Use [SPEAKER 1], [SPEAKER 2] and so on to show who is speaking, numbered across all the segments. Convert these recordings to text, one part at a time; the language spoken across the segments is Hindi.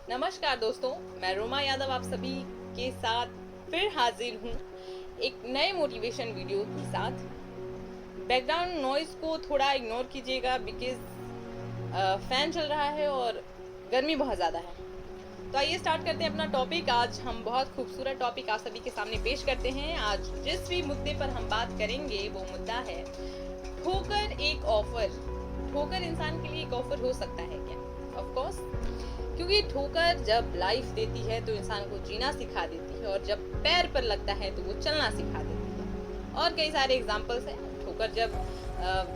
[SPEAKER 1] नमस्कार दोस्तों, मैं रोमा यादव आप सभी के साथ फिर हाजिर हूँ एक नए मोटिवेशन वीडियो के साथ। बैकग्राउंड नॉइज को थोड़ा इग्नोर कीजिएगा बिकॉज फैन चल रहा है और गर्मी बहुत ज़्यादा है। तो आइए स्टार्ट करते हैं अपना टॉपिक। आज हम बहुत खूबसूरत टॉपिक आप सभी के सामने पेश करते हैं। आज जिस भी मुद्दे पर हम बात करेंगे वो मुद्दा है ठोकर एक ऑफर। ठोकर इंसान के लिए एक ऑफर हो सकता है क्या? ऑफ कोर्स, क्योंकि ठोकर जब लाइफ देती है तो इंसान को जीना सिखा देती है और जब पैर पर लगता है तो वो चलना सिखा देती है। और कई सारे एग्जाम्पल्स हैं। ठोकर जब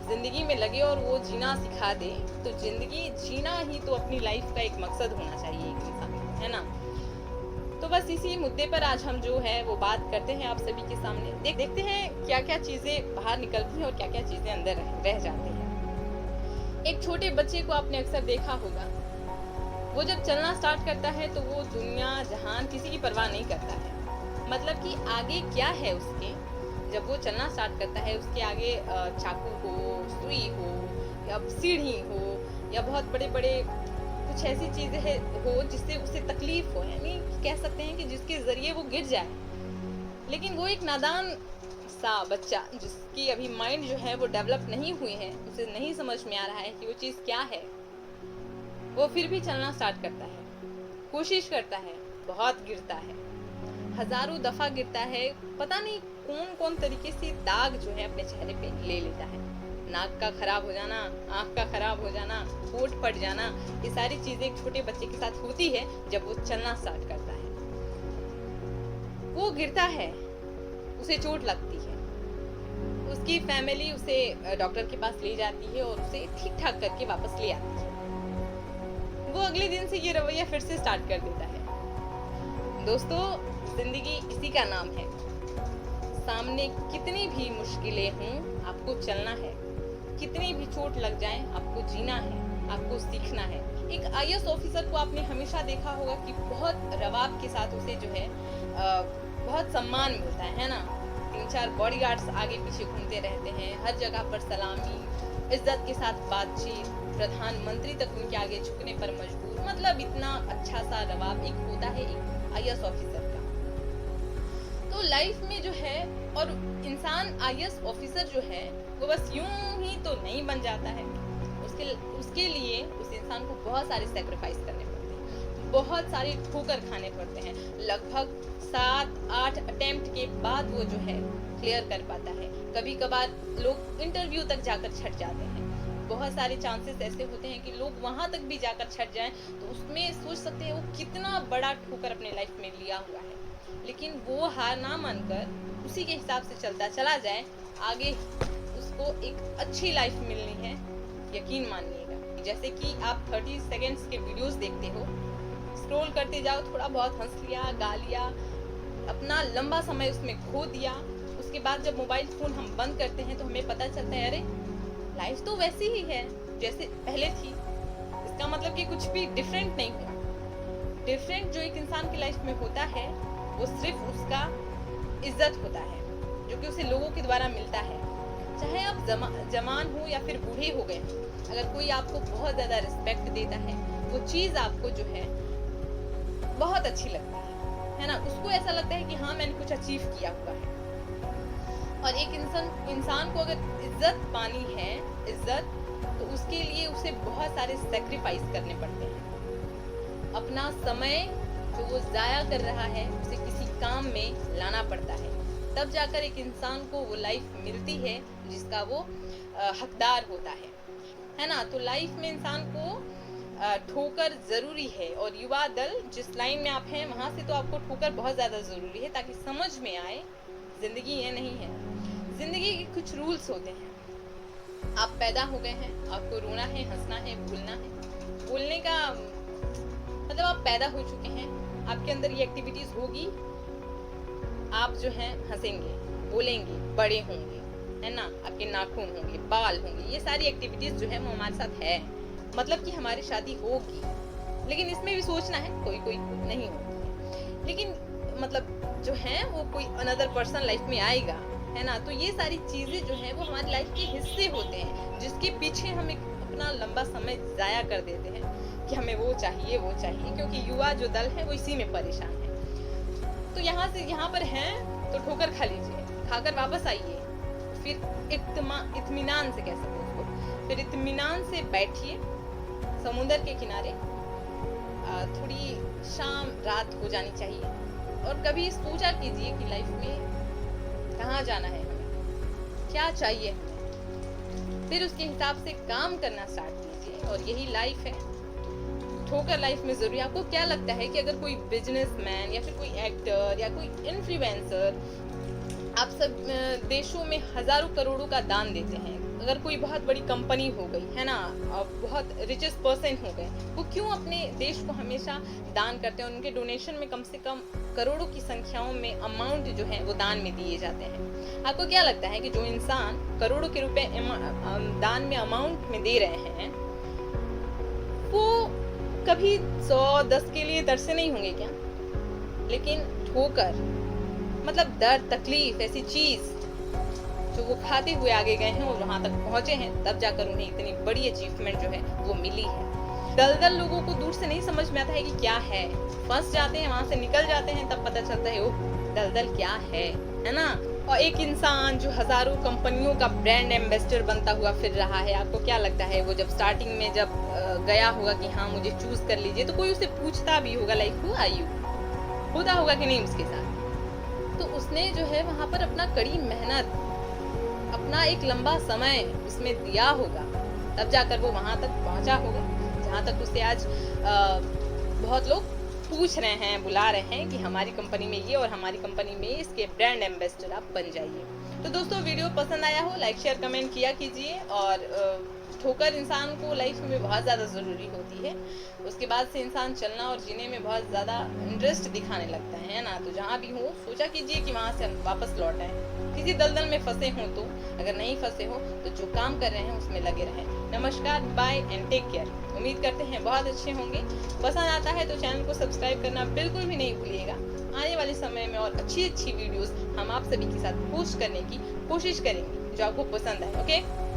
[SPEAKER 1] जिंदगी में लगे और वो जीना सिखा दे तो जिंदगी जीना ही तो अपनी लाइफ का एक मकसद होना चाहिए एक इंसान, है ना। तो बस इसी मुद्दे पर आज हम जो है वो बात करते हैं आप सभी के सामने। देखते हैं क्या क्या चीजें बाहर निकलती हैं और क्या क्या चीजें अंदर रह जाती हैं। एक छोटे बच्चे को आपने अक्सर देखा होगा, वो जब चलना स्टार्ट करता है तो वो दुनिया जहान किसी की परवाह नहीं करता है। मतलब कि आगे क्या है उसके, जब वो चलना स्टार्ट करता है उसके आगे चाकू हो, सुई हो या सीढ़ी हो या बहुत बड़े बड़े कुछ ऐसी चीजें हो जिससे उसे तकलीफ हो, यानी कह सकते हैं कि जिसके जरिए वो गिर जाए। लेकिन वो एक नादान सा बच्चा जिसकी अभी माइंड जो है वो डेवलप नहीं हुई है, उसे नहीं समझ में आ रहा है कि वो चीज़ क्या है, वो फिर भी चलना स्टार्ट करता है, कोशिश करता है, बहुत गिरता है, हजारों दफा गिरता है। पता नहीं कौन कौन तरीके से दाग जो है अपने चेहरे पे ले लेता है। नाक का खराब हो जाना, आँख का खराब हो जाना, होठ फट जाना, ये सारी चीजें एक छोटे बच्चे के साथ होती है जब वो चलना स्टार्ट करता है। वो गिरता है, उसे चोट लगती है, उसकी फैमिली उसे डॉक्टर के पास ले जाती है और उसे ठीक ठाक करके वापस ले आती है। वो अगले दिन से ये रवैया फिर से स्टार्ट कर देता है। दोस्तों, जिंदगी इसी का नाम है। सामने कितनी भी मुश्किलें हों, आपको चलना है। कितनी भी चोट लग जाए, आपको जीना है, आपको सीखना है। एक आईएएस ऑफिसर को आपने हमेशा देखा होगा कि बहुत रवाब के साथ उसे जो है बहुत सम्मान मिलता है ना। 3-4 बॉडीगार्ड्स आगे पीछे घूमते रहते हैं, हर जगह पर सलामी, इज्जत के साथ बातचीत, प्रधानमंत्री तक उनके आगे झुकने पर मजबूर। मतलब इतना अच्छा सा रवाब एक होता है एक आईएएस ऑफिसर का। तो लाइफ में जो है, और इंसान आईएएस ऑफिसर जो है वो बस यूं ही तो नहीं बन जाता है। उसके लिए उस इंसान को बहुत सारे सेक्रीफाइस करने पड़ते हैं, बहुत सारे ठोकर खाने पड़ते हैं। लगभग 7-8 अटेम्प्ट के बाद वो जो है क्लियर कर पाता है। कभी कभार लोग इंटरव्यू तक जाकर छट जाते हैं। बहुत सारे चांसेस ऐसे होते हैं कि लोग वहां तक भी जाकर छट जाएं, तो उसमें सोच सकते हैं वो कितना बड़ा ठोकर अपने लाइफ में लिया हुआ है। लेकिन वो हार ना मानकर उसी के हिसाब से चलता चला जाए, आगे उसको एक अच्छी लाइफ मिलनी है। यकीन मानिएगा, जैसे कि आप 30 सेकेंड्स के वीडियोस देखते हो, स्क्रॉल करते जाओ, थोड़ा बहुत हंस लिया, गा लिया, अपना लंबा समय उसमें खो दिया। उसके बाद जब मोबाइल फोन हम बंद करते हैं तो हमें पता चलता है अरे लाइफ तो वैसी ही है जैसे पहले थी। इसका मतलब कि कुछ भी डिफरेंट नहीं हुआ। डिफरेंट जो एक इंसान की लाइफ में होता है वो सिर्फ उसका इज्जत होता है, जो कि उसे लोगों के द्वारा मिलता है। चाहे आप जवान हो या फिर बूढ़े हो गए, अगर कोई आपको बहुत ज्यादा रिस्पेक्ट देता है, वो चीज आपको जो है बहुत अच्छी लगती है ना। उसको ऐसा लगता है कि हाँ, मैंने कुछ अचीव किया हुआ है। और एक इंसान को अगर इज्जत पानी है, इज्जत, तो उसके लिए उसे बहुत सारे सेक्रीफाइस करने पड़ते हैं। अपना समय जो वो जाया कर रहा है उसे किसी काम में लाना पड़ता है, तब जाकर एक इंसान को वो लाइफ मिलती है जिसका वो हकदार होता है ना। तो लाइफ में इंसान को ठोकर जरूरी है। और युवा दल, जिस लाइन में आप हैं वहां से तो आपको ठोकर बहुत ज्यादा जरूरी है ताकि समझ में आए जिंदगी ये नहीं है। जिंदगी के कुछ रूल्स होते हैं। आप पैदा हो गए हैं, आपको रोना है, हंसना है, भूलना है। बोलने का मतलब आप पैदा हो चुके हैं, आपके अंदर ये एक्टिविटीज होगी। आप जो है हंसेंगे, बोलेंगे, बड़े होंगे, है ना, आपके नाखून होंगे, बाल होंगे, ये सारी एक्टिविटीज जो है वो हमारे साथ है। मतलब कि हमारी शादी होगी, लेकिन इसमें भी सोचना है कोई कोई नहीं होती। लेकिन मतलब जो है वो कोई अनदर पर्सन लाइफ में आएगा, है ना। तो ये सारी चीजें जो है वो हमारी लाइफ के हिस्से होते हैं, जिसके पीछे हम एक अपना लंबा समय जाया कर देते हैं कि हमें वो चाहिए, क्योंकि युवा जो दल है वो इसी में परेशान है। तो यहाँ पर हैं तो ठोकर खा लीजिए, खाकर वापस आइए, फिर इत्मीनान से, कह सकते उसको, फिर इत्मीनान से बैठिए समुंदर के किनारे। थोड़ी शाम रात हो जानी चाहिए और कभी सोचा कीजिए कि लाइफ में कहाँ जाना है हमें, क्या चाहिए हमें, फिर उसके हिसाब से काम करना स्टार्ट कीजिए। और यही लाइफ है, ठोकर लाइफ में जरूरी। आपको क्या लगता है कि अगर कोई बिजनेसमैन या फिर कोई एक्टर या कोई इन्फ्लुएंसर, आप सब देशों में हजारों करोड़ों का दान देते हैं, अगर कोई बहुत बड़ी कंपनी हो गई है ना, और बहुत रिचेस्ट पर्सन हो गए, वो क्यों अपने देश को हमेशा दान करते हैं? उनके डोनेशन में कम से कम करोड़ों की संख्याओं में अमाउंट जो है वो दान में दिए जाते हैं। आपको क्या लगता है कि जो इंसान करोड़ों के रुपए दान में अमाउंट में दे रहे हैं, वो कभी 100-10 के लिए तरसे नहीं होंगे क्या? लेकिन ठोकर मतलब दर्द, तकलीफ, ऐसी चीज जो वो खाते हुए आगे गए हैं और वहां तक पहुंचे हैं, तब जाकर उन्हें इतनी बड़ी अचीवमेंट जो है वो मिली है। दलदल लोगों को दूर से नहीं समझ में आता है कि क्या है, फंस जाते हैं, वहां से निकल जाते हैं, तब पता चलता है ओह दलदल क्या है ना। और एक इंसान जो हजारों कंपनियों का ब्रांड एम्बेसडर बनता हुआ फिर रहा है, आपको क्या लगता है वो जब स्टार्टिंग में जब गया होगा कि हाँ मुझे चूज कर लीजिए, तो कोई उसे पूछता भी होगा लाइक हु आर यू, होता होगा कि नहीं उसके साथ? तो उसने जो है वहां पर अपना कड़ी मेहनत, अपना एक लंबा समय उसमें दिया होगा, तब जाकर वो वहां तक पहुंचा होगा जहां तक उसे आज बहुत लोग पूछ रहे हैं, बुला रहे हैं कि हमारी कंपनी में ये और हमारी कंपनी में इसके ब्रांड एम्बेसडर आप बन जाइए। तो दोस्तों वीडियो पसंद आया हो लाइक शेयर कमेंट किया कीजिए। और ठोकर इंसान को लाइफ में बहुत ज़्यादा ज़रूरी होती है, उसके बाद से इंसान चलना और जीने में बहुत ज़्यादा इंटरेस्ट दिखाने लगता है ना। तो जहाँ भी हो सोचा कीजिए कि वहाँ से वापस लौट आए। किसी दलदल में फंसे हों तो, अगर नहीं फंसे हो तो जो काम कर रहे हैं उसमें लगे रहें। नमस्कार, बाय एंड टेक केयर। उम्मीद करते हैं बहुत अच्छे होंगे। पसंद आता है तो चैनल को सब्सक्राइब करना बिल्कुल भी नहीं भूलिएगा। आने वाले समय में और अच्छी वीडियोस हम आप सभी के साथ पोस्ट करने की कोशिश करेंगे जो आपको पसंद आए। ओके।